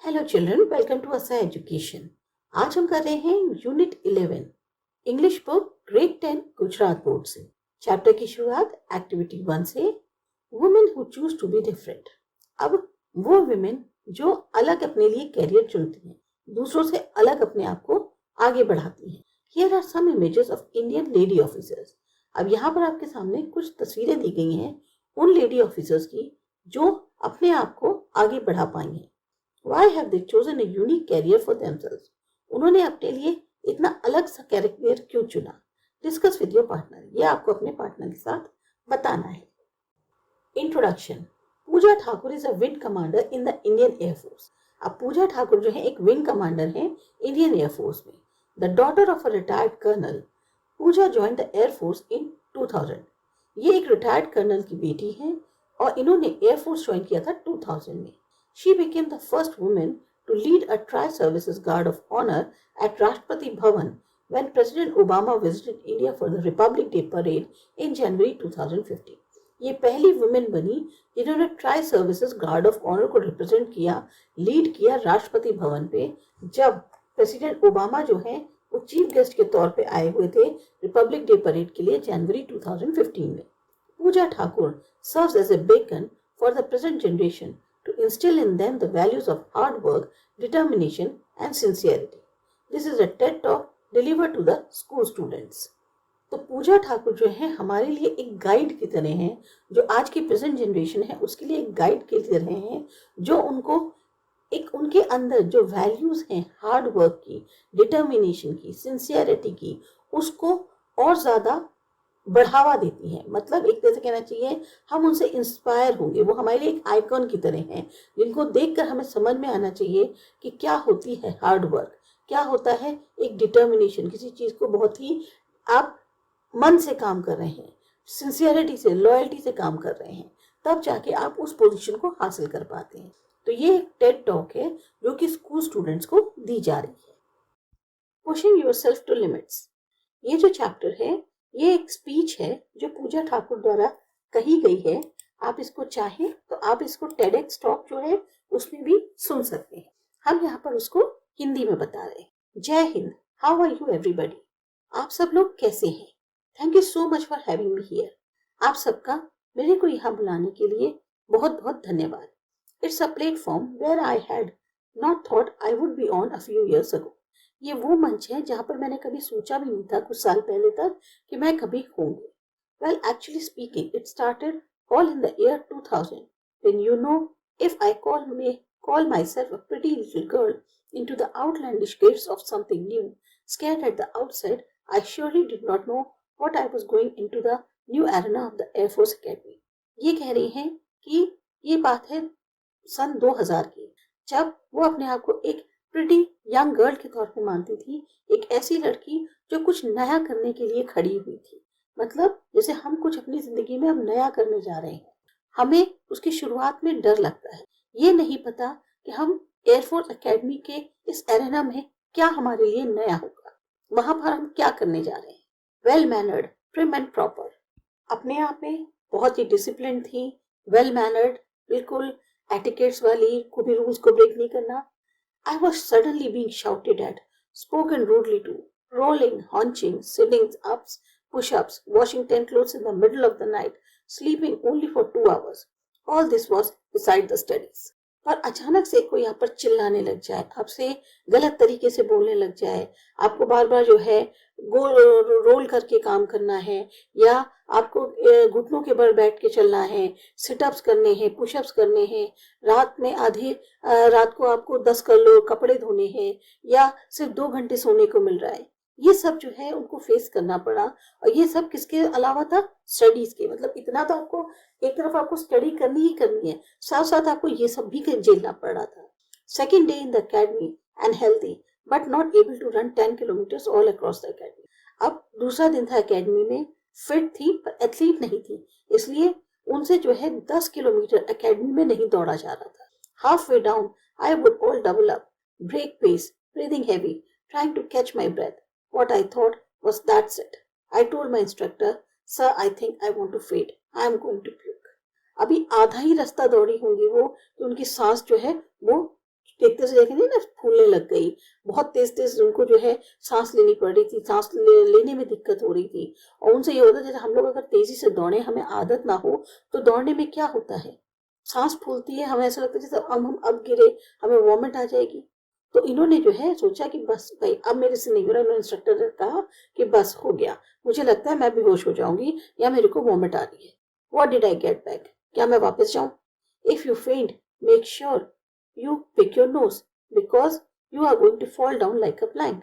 Hello children, welcome to असा education. आज हम कर रहे हैं unit 11 English book grade 10 Gujarat board से। चैप्टर की शुरुआत एक्टिविटी 1 से, women who choose to be different. अब वो वुमेन जो अलग अपने लिए कैरियर चुनती हैं, दूसरों से अलग अपने आप को आगे बढ़ाती हैं। Here are some images of Indian lady officers. अब यहाँ पर आपके सामने कुछ तस्वीरें दी गई हैं उन लेडी ऑफिसर्स की जो अपने आप को आगे बढ़ा पाई हैं। Why have they chosen a unique career for themselves? उन्होंने अपने लिए इतना अलग सा कैरियर क्यों चुना? Discuss with your partner. ये आपको अपने पार्टनर के साथ बताना है। Introduction. Pooja Thakur is a wing commander in the Indian air force. अब पूजा ठाकुर जो है एक विंग कमांडर है इंडियन एयरफोर्स में। The daughter of a retired colonel, Pooja join the air force in 2000। ये एक रिटायर्ड कर्नल की बेटी है और इन्होंने एयरफोर्स ज्वाइन किया था 2000 में। She became the first woman to lead a tri-services guard of honor at Rashtrapati Bhavan when President Obama visited India for the Republic Day parade in January 2015. ये पहली वुमेन बनी जिन्होंने tri services guard of honour को represent किया, lead किया राष्ट्रपति भवन पे, जब प्रेसिडेंट ओबामा जो है वो चीफ गेस्ट के तौर पे आए हुए थे रिपब्लिक डे परेड के लिए जनवरी 2015 में। Pooja Thakur serves as a beacon for the present generation to instill in them the values of hard work, determination and sincerity. This is a TED talk delivered to the school students. तो पूजा ठाकुर जो है हमारे लिए एक गाइड की तरह हैं, जो आज की प्रेजेंट जनरेशन है उसके लिए एक गाइड की तरह हैं, जो उनको एक उनके अंदर जो वैल्यूज हैं हार्ड वर्क की, डिटर्मिनेशन की, सिंसियरिटी की, उसको और ज्यादा बढ़ावा देती हैं। मतलब एक तरह से कहना चाहिए हम उनसे इंस्पायर होंगे। वो हमारे लिए एक आइकॉन की तरह हैं जिनको देखकर हमें समझ में आना चाहिए कि क्या होती है हार्ड वर्क, क्या होता है एक डिटर्मिनेशन, किसी चीज को बहुत ही आप मन से काम कर रहे हैं, सिंसियरिटी से, लॉयल्टी से काम कर रहे हैं, तब जाके आप उस पोजीशन को हासिल कर पाते हैं। तो ये एक टेड टॉक है जो कि स्कूल स्टूडेंट्स को दी जा रही है। Pushing yourself to limits. ये जो चैप्टर है ये एक स्पीच है जो पूजा ठाकुर द्वारा कही गई है। आप इसको चाहें तो आप इसको टेडेक्स टॉक जो है उसमें भी सुन सकते हैं। हम यहाँ पर उसको हिंदी में बता रहे हैं। जय हिंद। How are you everybody? आप सब लोग कैसे हैं? Thank you so much for having me here. आप सबका मेरे को यहाँ बुलाने के लिए बहुत बहुत धन्यवाद। It's a platform where I had not thought I would be on a few years ago. ये वो मंच है जहां पर मैंने कभी सोचा भी नहीं था कुछ साल पहले तक कि मैं कभी होंगी। Well, actually speaking, it started all in the year 2000 when if I call myself a pretty little girl into the outlandish gates of something new, scared at the outside, I surely did not know what I was going into the new arena of the Air Force Academy. ये कह रही हैं कि ये बात है सन 2000 की, जब वो अपने आप को एक प्रिटी यंग गर्ल के तौर पे मानती थी, एक ऐसी लड़की जो कुछ नया करने के लिए खड़ी हुई थी। मतलब जैसे हम कुछ अपनी जिंदगी में अब नया करने जा रहे हैं, हमें उसकी शुरुआत में डर लगता है, ये नहीं पता कि हम एयरफोर्स एकेडमी के इस एरेना में क्या हमारे लिए नया होगा, वहां पर हम क्या करने जा रहे हैं। Well mannered, prim and proper, अपने आप में बहुत ही डिसिप्लिन थी, वेल मैनर्ड, बिल्कुल एटिकेट्स वाली, कोई भी रूल्स को ब्रेक नहीं करना। I was suddenly being shouted at, spoken rudely to, rolling, haunching, sitting ups, push-ups, washing 10 clothes in the middle of the night, sleeping only for 2 hours. All this was beside the studies. पर अचानक से कोई यहाँ पर चिल्लाने लग जाए, आपसे गलत तरीके से बोलने लग जाए, आपको बार बार जो है गोल रोल करके काम करना है, या आपको घुटनों के बल बैठ के चलना है, सिटअप्स करने हैं, पुशअप्स करने हैं, रात में आधी रात को आपको 10 किलो कपड़े धोने हैं, या सिर्फ 2 घंटे सोने को मिल रहा है, ये सब जो है उनको फेस करना पड़ा। और ये सब किसके अलावा था? स्टडीज के। मतलब इतना तो आपको एक तरफ आपको स्टडी करनी ही करनी है, साथ साथ आपको ये सब भी झेलना पड़ रहा था। Second day in the academy and healthy but not able to run 10 kilometre all across the academy. अब दूसरा दिन था अकेडमी में, फिट थी पर एथलीट नहीं थी, इसलिए उनसे जो है 10 किलोमीटर अकेडमी में नहीं दौड़ा जा रहा था। Half way down I would all double up, break pace, breathing heavy, trying to catch my breath. What I thought was that's it. I told my instructor, sir, I think I want to faint. I am going to puke. अभी आधा ही रास्ता दौड़ी होंगी वो कि उनकी सांस जो है वो एक तरह से देखें ना, फूलने लग गई। बहुत तेज तेज उनको जो है सांस लेनी पड़ रही थी, लेने में दिक्कत हो रही थी। और उनसे ये होता है जैसे हम लोग अगर तेजी से दौड़े, हमें आदत ना हो, तो दौड़ने में क्या होता है, सांस फूलती है, हमें ऐसा लगता है जैसे हम अब गिरे, हमें वॉमिट आ जाएगी। तो इन्होंने जो है सोचा कि बस भाई अब मेरे से नहीं हो रहा। इन्होंने इंस्ट्रक्टर ने कहा कि बस हो गया, मुझे लगता है मैं बेहोश हो जाऊंगी या मेरे को वॉमिट आ रही है। What did I get back, क्या मैं वापस जाऊं? इफ यू फेंट, make sure you pick your nose because you are going to fall down like a plank.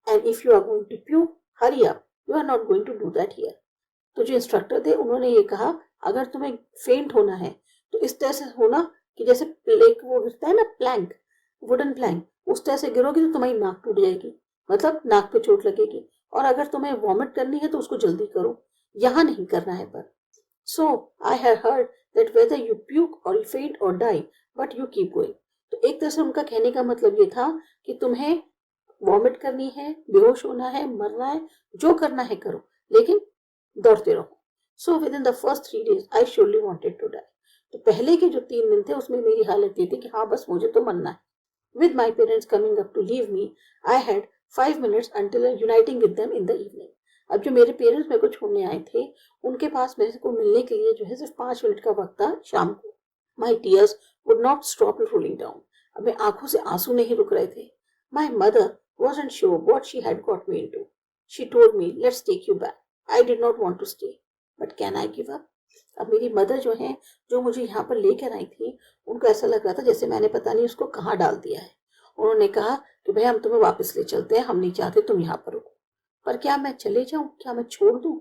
And if you are going to puke, hurry up. You are not going to do that here. तो जो instructor थे उन्होंने ये कहा, अगर तुम्हें फेंट होना है तो इस तरह से होना कि जैसे प्लेक वो गिरता है ना, प्लैंक, वुडन प्लैंक, उस तरह से गिरोगी तो तुम्हारी नाक टूट जाएगी, मतलब नाक पे चोट लगेगी। और अगर तुम्हें वॉमिट करनी है तो उसको जल्दी करो, यहाँ नहीं करना है पर। So I have heard that whether you puke or you faint or die, but you keep going. तो एक तरह से उनका कहने का मतलब ये था कि तुम्हें वॉमिट करनी है, बेहोश होना है, मरना है, जो करना है करो, लेकिन दौड़ते रहो। So within the first 3 days I surely wanted to die. तो पहले के जो 3 दिन थे उसमें मेरी हालत ये थी कि हाँ बस मुझे तो मरना है। With my parents coming up to leave me, I had 5 minutes until uniting with them in the evening. अब जो मेरे पेरेंट्स मेरे को छोड़ने आए थे, उनके पास मेरे को मिलने के लिए जो है सिर्फ 5 मिनट का वक्त था शाम को। My tears would not stop rolling down. अब मेरी आंखों से आंसू नहीं रुक रहे थे। My mother wasn't sure what she had got me into. She told me, let's take you back. I did not want to stay. But can I give up? अब मेरी मदर जो है, जो मुझे यहाँ पर लेकर आई थी, उनको ऐसा लग रहा था जैसे मैंने पता नहीं उसको कहाँ डाल दिया है। उन्होंने कहा कि भाई हम तुम्हें वापस ले चलते हैं, हम नहीं चाहते तुम यहाँ पर रुको। पर क्या मैं चले जाऊं, क्या मैं छोड़ दूं?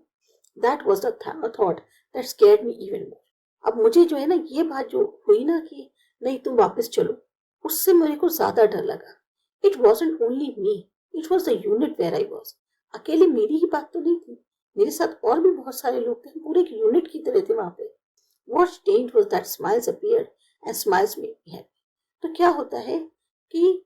That was the thought that scared me even more. अब मुझे जो है ना, ये बात जो हुई ना कि नहीं तुम वापस चलो, उससे मेरे को ज्यादा डर लगा। It wasn't only me, it was the unit where I was. अकेले मेरी ही बात तो नहीं थी, मेरे साथ और भी बहुत सारे लोग थे, हम पूरे एक यूनिट की तरह थे वहां पे। What changed was that smiles appeared and smiles made me happy. तो क्या होता है कि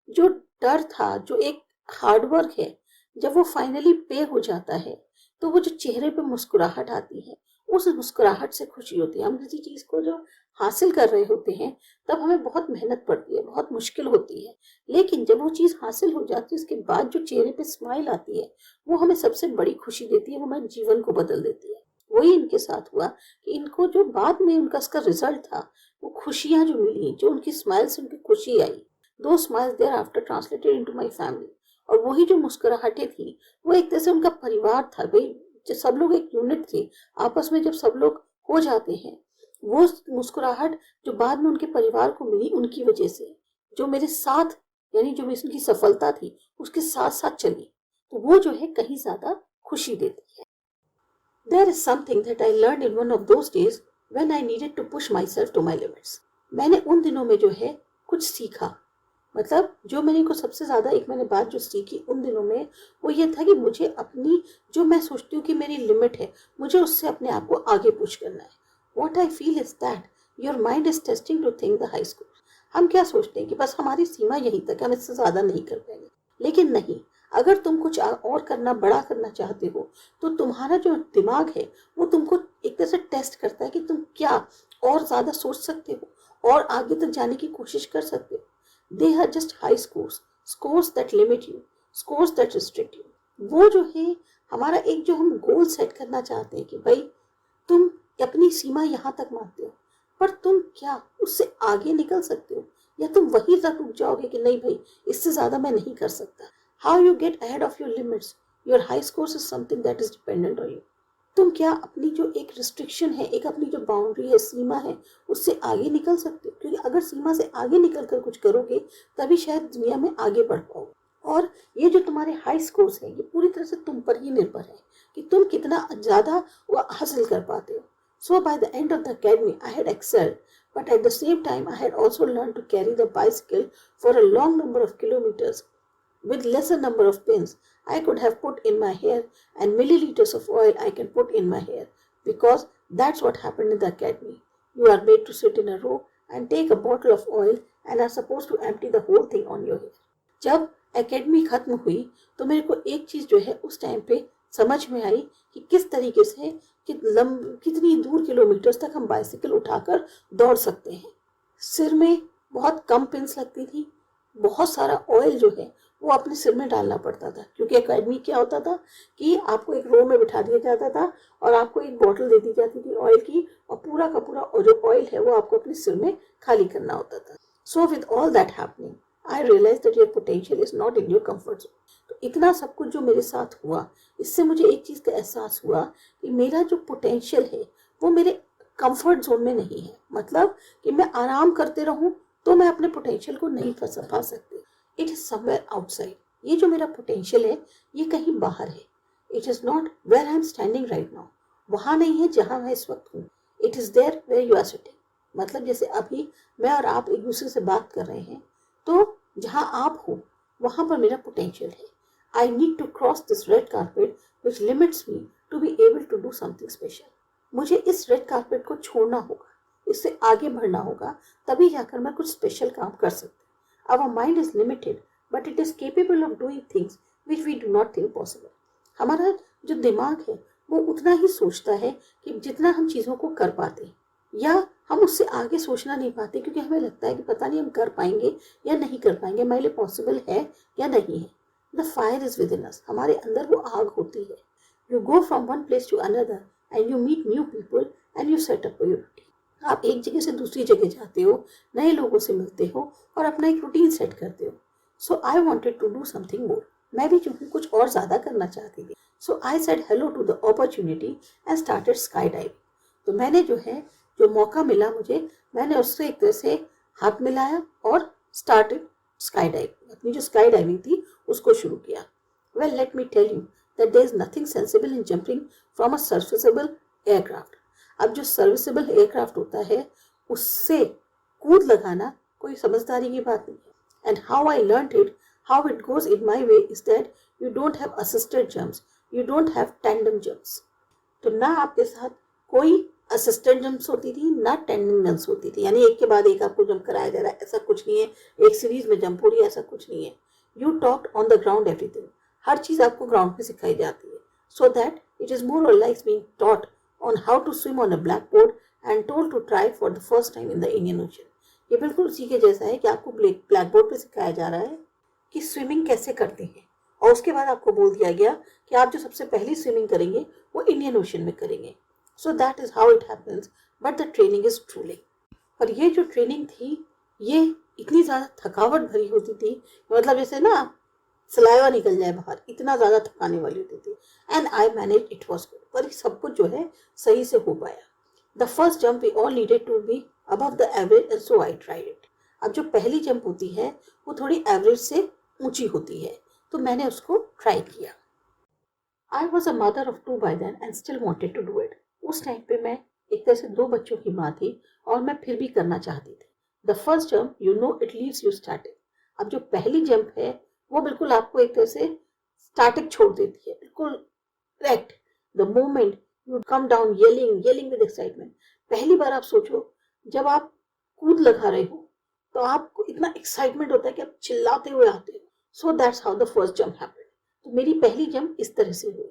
जो डर था, जो एक हार्ड वर्क है, जब वो फाइनली पे हो जाता है तो वो जो चेहरे पे मुस्कुराहट आती है, उस मुस्कुराहट से खुशी होती है। हम किसी चीज को जो हासिल कर रहे होते हैं तब हमें बहुत मेहनत पड़ती है, बहुत मुश्किल होती है, लेकिन जब वो चीज हासिल हो जाती है उसके बाद जो चेहरे पे स्माइल आती है वो हमें सबसे बड़ी खुशी देती है, वो हमारे जीवन को बदल देती है। वही इनके साथ हुआ कि इनको जो बाद में उनका इसका रिजल्ट था, वो खुशियां जो मिली, जो उनकी स्माइल से उनकी खुशी आई, दो smiles thereafter translated into my family. और वही जो मुस्कुराहटें थी, वो एक तरह से उनका परिवार था भाई, जो सब लोग एक यूनिट थे। आपस में जब सब लोग हो जाते हैं, वो मुस्कुराहट जो बाद में उनके परिवार को मिली उनकी वजह से, जो मेरे साथ यानी जो उनकी सफलता थी उसके साथ साथ चली, तो वो जो है कहीं ज्यादा खुशी देती है। There is something that I learned in one of those days when I needed to push myself to my limits. मैंने उन दिनों में जो है कुछ सीखा, मतलब जो मैंने को सबसे ज्यादा एक मैंने बात जो सीखी उन दिनों में, वो ये था कि मुझे अपनी जो मैं सोचती हूँ कि मेरी लिमिट है, मुझे उससे अपने आप को आगे पुश करना है। What I feel is that your mind is testing to think the high school. हम क्या सोचते हैं कि बस हमारी सीमा यहीं तक है, हम इससे ज्यादा नहीं कर पाएंगे, लेकिन नहीं, अगर तुम कुछ और करना, बड़ा करना चाहते हो, तो तुम्हारा जो दिमाग है वो तुमको एक तरह से टेस्ट करता है कि तुम क्या और ज्यादा सोच सकते हो और आगे तक जाने की कोशिश कर सकते हो। They are just high scores, scores that limit you, scores that restrict you. वो जो है हमारा एक जो हम गोल सेट करना चाहते हैं कि भाई तुम अपनी सीमा यहाँ तक मानते हो, पर तुम क्या उससे आगे निकल सकते हो, या तुम वहीं तक रुक जाओगे कि नहीं भाई इससे ज्यादा मैं नहीं कर सकता। How you get ahead of your limits, your high scores is something that is dependent on you. तुम क्या अपनी जो एक रिस्ट्रिक्शन है, एक अपनी जो बाउंड्री है, सीमा है, उससे आगे निकल सकते हो, क्योंकि अगर सीमा से आगे निकल कर कुछ करोगे तभी शायद दुनिया में आगे बढ़ पाओगे। और ये जो तुम्हारे हाई स्कोर्स है, ये पूरी तरह से तुम पर ही निर्भर है कि तुम कितना ज्यादा वो हासिल कर पाते हो। So by the end of the academy, I had excelled, but at the same time, I had also learned to carry the bicycle for a long number of kilometers with lesser number of pins I could have put in my hair and milliliters of oil I can put in my hair, because that's what happened in the academy. You are made to sit in a row and take a bottle of oil and are supposed to empty the whole thing on your hair. जब academy खत्म हुई तो मेरे को एक चीज जो है उस टाइम पे समझ में आई कि किस तरीके से कितनी दूर किलोमीटर्स तक हम बाइसिकल उठाकर दौड़ सकते हैं। सिर में बहुत कम पिंस लगती थी, बहुत सारा ऑयल जो है वो अपने सिर में डालना पड़ता था, क्योंकि एकेडमी क्या होता था कि आपको एक रो में बिठा दिया जाता था और आपको एक बॉटल दे दी जाती थी ऑयल की, और पूरा का पूरा जो ऑयल है वो आपको अपने सिर में खाली करना होता था. So with all that happening I realise that your potential is not in your comfort zone. तो इतना सब कुछ जो मेरे साथ हुआ, इससे मुझे एक चीज़ का एहसास हुआ कि मेरा जो पोटेंशियल है वो मेरे कंफर्ट जोन में नहीं है. मतलब कि मैं आराम करते रहूं तो मैं अपने पोटेंशियल को नहीं पा सकती. It is somewhere outside. ये जो मेरा पोटेंशियल है ये कहीं बाहर है. It is not where I am standing right now. वहां नहीं है जहां मैं इस वक्त हूँ. It is there where you are sitting. मतलब जैसे अभी मैं और आप एक दूसरे से बात कर रहे हैं, तो जहां आप हो वहां पर मेरा पोटेंशियल है. I need to cross this red carpet which limits me to be able to do something special. मुझे इस रेड कारपेट को छोड़ना होगा, इससे आगे बढ़ना होगा, तभी जाकर मैं कुछ स्पेशल काम कर सकती. Our mind is limited, but it is capable of doing things which we do not think possible. हमारा जो दिमाग है वो उतना ही सोचता है कि जितना हम चीज़ों को कर पाते, या हम उससे आगे सोचना नहीं पाते, क्योंकि हमें लगता है कि पता नहीं हम कर पाएंगे या नहीं कर पाएंगे, हमारे लिए पॉसिबल है या नहीं है. The fire is within us. हमारे अंदर वो आग होती है. You go from one place to another and you meet new people and you set up your routine. आप एक जगह से दूसरी जगह जाते हो, नए लोगों से मिलते हो और अपना एक रूटीन सेट करते हो. So I wanted to do something more. मैं भी जो हूँ कुछ और ज़्यादा करना चाहती थी. So I said hello to the opportunity and started sky diving. तो मैंने जो है, जो मौका मिला मुझे, मैंने उससे एक तरह से हाथ मिलाया और स्टार्टेड स्काई डाइविंग. अपनी जो स्काई डाइविंग थी उसको शुरू किया. Well let me tell you that there is nothing sensible in jumping from a serviceable aircraft. अब जो सर्विसेबल एयरक्राफ्ट होता है उससे कूद लगाना कोई समझदारी की बात नहीं है. And how I learned it, how it goes in my way is that you don't have assisted jumps, you don't have tandem jumps. तो ना आपके साथ कोई असिस्टेंट जंप्स होती थी, ना टैंडम जंप्स होती थी, यानी एक के बाद एक आपको जंप कराया जा रहा है, ऐसा कुछ नहीं है. एक सीरीज में जंप हो रही है, ऐसा कुछ नहीं है. You talked on the ground everything. हर चीज़ आपको ग्राउंड पे सिखाई जाती है. So that it is more or like being taught on how to swim on a blackboard and told to try for the first time in the Indian Ocean. ये बिल्कुल उसी के जैसा है कि आपको ब्लैक बोर्ड पे सिखाया जा रहा है कि स्विमिंग कैसे करते हैं, और उसके बाद आपको बोल दिया गया कि आप जो सबसे पहली स्विमिंग करेंगे वो इंडियन ओशन में करेंगे. So that is how it happens, but the training is truly. पर ये जो ट्रेनिंग थी ये इतनी ज़्यादा थकावट भरी होती थी, मतलब जैसे ना सलाइवा निकल जाए बाहर, इतना ज़्यादा थकाने वाली होती थी. And I manage, it was good. पर सब कुछ जो है सही से हो पाया. The first jump we all needed to be above the average and so I tried it. अब जो पहली जंप होती है वो थोड़ी एवरेज से ऊंची होती है, तो मैंने उसको ट्राई किया. I was a mother of 2 by then and still wanted to do it. उस टाइम पे मैं एक तरह से 2 बच्चों की माँ थी और मैं फिर भी करना चाहती थी. The first jump you know it leaves you static. अब जो पहली जंप है वो बिल्कुल आपको एक तरह से स्टैटिक छोड़ देती है, बिल्कुल correct. The moment you come down yelling with excitement. पहली बार आप सोचो, जब आप कूद लगा रहे हो तो आपको इतना एक्साइटमेंट होता है कि आप चिल्लाते हुए आते हो. So that's how the first jump happened. तो मेरी पहली जंप इस तरह से हुई.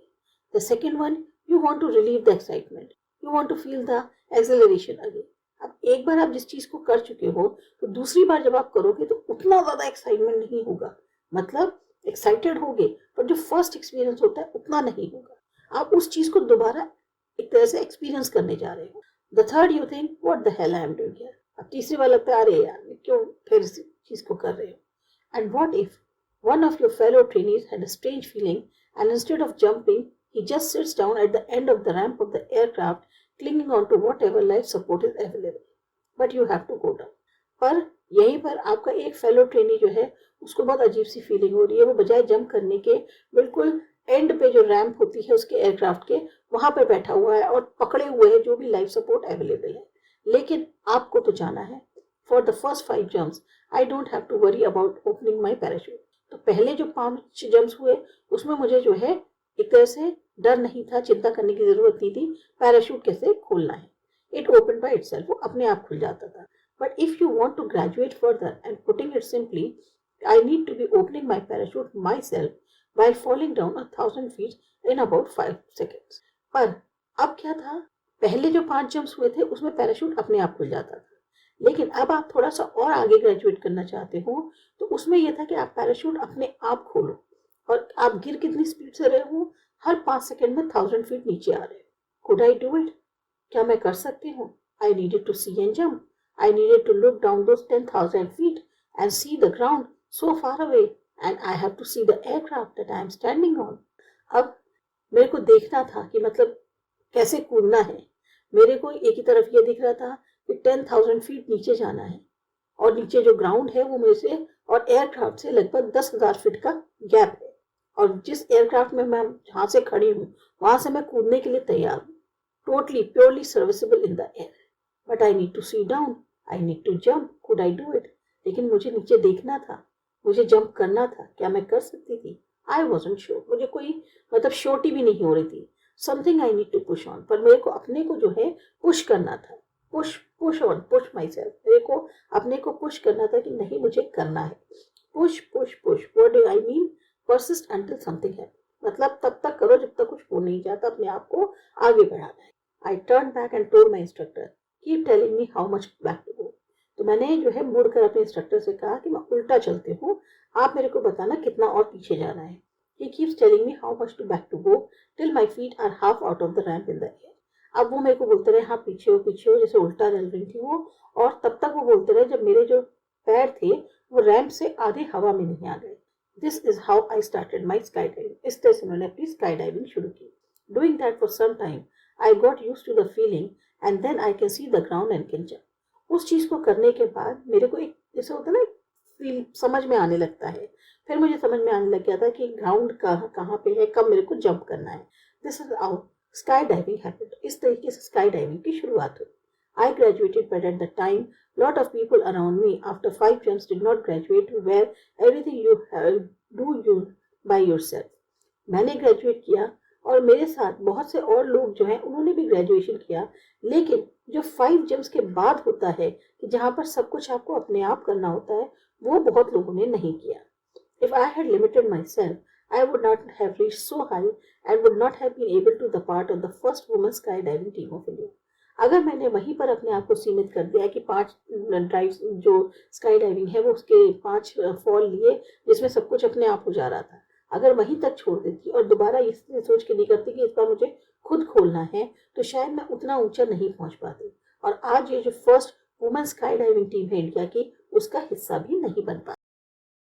The second one, you want to relieve the excitement, you want to feel the acceleration again. अब एक बार आप जिस चीज को कर चुके हो तो दूसरी बार जब आप करोगे तो उतना ज्यादा एक्साइटमेंट नहीं होगा. मतलब एक्साइटेड होगे पर जो फर्स्ट एक्सपीरियंस होता है उतना नहीं होगा. आप उस चीज को दोबारा एक तरह से एक्सपीरियंस करने जा रहे हो. The third you think what the hell I am doing here. अब तीसरी बार लगता है अरे यार क्यों फिर इस चीज को कर रहे हो. And what if one of your fellow trainees had a strange feeling and instead of jumping he just sits down at the end of the ramp of the aircraft clinging on to whatever life support is available, but you have to go down. पर यहीं पर आपका एक fellow trainee जो है उसको बहुत अजीब सी फीलिंग हो रही है. वो बजाय जंप करने के बिल्कुल एंड पे जो रैंप होती है उसके एयरक्राफ्ट के वहां पर बैठा हुआ है और पकड़े हुए है जो भी लाइफ सपोर्ट अवेलेबल है. लेकिन आपको तो जाना है. For the first 5 jumps I don't have to worry about opening my parachute. तो पहले जो 5 जंप्स हुए उसमें मुझे जो है एक तरह से डर नहीं था, चिंता करने की जरूरत नहीं थी पैराशूट कैसे खोलना है. इट ओपन बाय इटसेल्फ, वो अपने आप खुल जाता था. But if you want to graduate further and putting it simply, I need to be opening my parachute myself while falling down 1,000 feet in about 5 seconds. पर अब क्या था, पहले जो 5 जंप्स हुए थे उसमें पैराशूट अपने आप खुल जाता था. लेकिन अब आप थोड़ा सा और आगे ग्रेजुएट करना चाहते हो तो उसमें यह था कि आप पैराशूट अपने आप खोलो और आप गिर कितनी स्पीड से रहे हो, हर 5 सेकंड में 1000 फीट नीचे आ रहे हो। Could I do it? क्या मैं कर सकती हूँ? I needed to see and jump. I needed to look down those 10,000 feet and see the ground so far away and I have to see the aircraft that I am standing on. अब मेरे को देखना था कि मतलब कैसे कूदना है। मेरे को एक ही तरफ ये दिख रहा था कि 10,000 feet नीचे जाना है और नीचे जो ग्राउंड है वो मेरे से और एयरक्राफ्ट से लगभग 10,000 फीट का गैप है और जिस एयरक्राफ्ट में मैं जहां से खड़ी हूँ वहां से मैं कूदने के लिए तैयार हूँ, totally purely serviceable in the air. But I need to see down, I need to jump, could I do it? लेकिन मुझे नीचे देखना था, मुझे जंप करना था, क्या मैं कर सकती थी? I wasn't sure. मुझे कोई मतलब श्योरिटी भी नहीं हो रही थी। Something I need to push on, पर मेरे को अपने को जो है पुश करना था। Push on, push my self. मेरे को अपने को पुश करना था कि नहीं मुझे करना है। Push push push, what do I mean? Persist until something happen. मतलब तब तक करो जब तक कुछ हो नहीं जाता, अपने आप को आगे बढ़ाना है। I turn back and told my instructor, keep telling me how much back to go. तो मैंने जो है मुड़कर अपने इंस्ट्रक्टर से कहा कि मैं उल्टा चलती हूँ, आप मेरे को बताना कितना और पीछे जाना है। He keeps telling me how much to back to go till my feet are half out of the ramp in the air. अब वो मेरे को बोलते रहे हाँ पीछे हो, जैसे उल्टा चल रही थी वो। और तब तक वो बोलते रहे जब मेरे जो पैर थे वो रैंप से आधे हवा में नहीं आ गए। This is how I started my skydiving. इस तरह से मैंने अपनी स्काई डाइविंग शुरू की। Doing that for some time I got use to the feeling and then I can see the ground and can jump. उस चीज को करने के बाद मेरे को एक जैसे होता है ना, फील समझ में आने लगता है। फिर मुझे समझ में आने लग गया था कि ग्राउंड कहाँ पे है, कब मेरे को जंप करना है। This is how skydiving happened. इस तरीके से स्काई डाइविंग की शुरुआत हुई। I graduated but at the time lot of people around me after 5 jumps did not graduate where everything you do you by yourself. मैंने ग्रेजुएट किया और मेरे साथ बहुत से और लोग जो हैं उन्होंने भी ग्रेजुएशन किया, लेकिन जो 5 jumps के बाद होता है कि जहाँ पर सब कुछ आपको अपने आप करना होता है, वो बहुत लोगों ने नहीं किया। If I had limited myself, I would not have reached so high and would not have been able to the part of the first women skydiving team of India. अगर मैंने वहीं पर अपने आप को सीमित कर दिया कि 5 ड्राइव जो स्काई डाइविंग है वो उसके 5 फॉल लिए जिसमें सब कुछ अपने आप हो जा रहा था, अगर वहीं तक छोड़ देती और दोबारा इसलिए सोच के नहीं करती कि इस बार मुझे खुद खोलना है, तो शायद मैं उतना ऊंचा नहीं पहुंच पाती और आज ये जो first women sky diving team है इंडिया की, उसका हिस्सा भी नहीं बन पाती।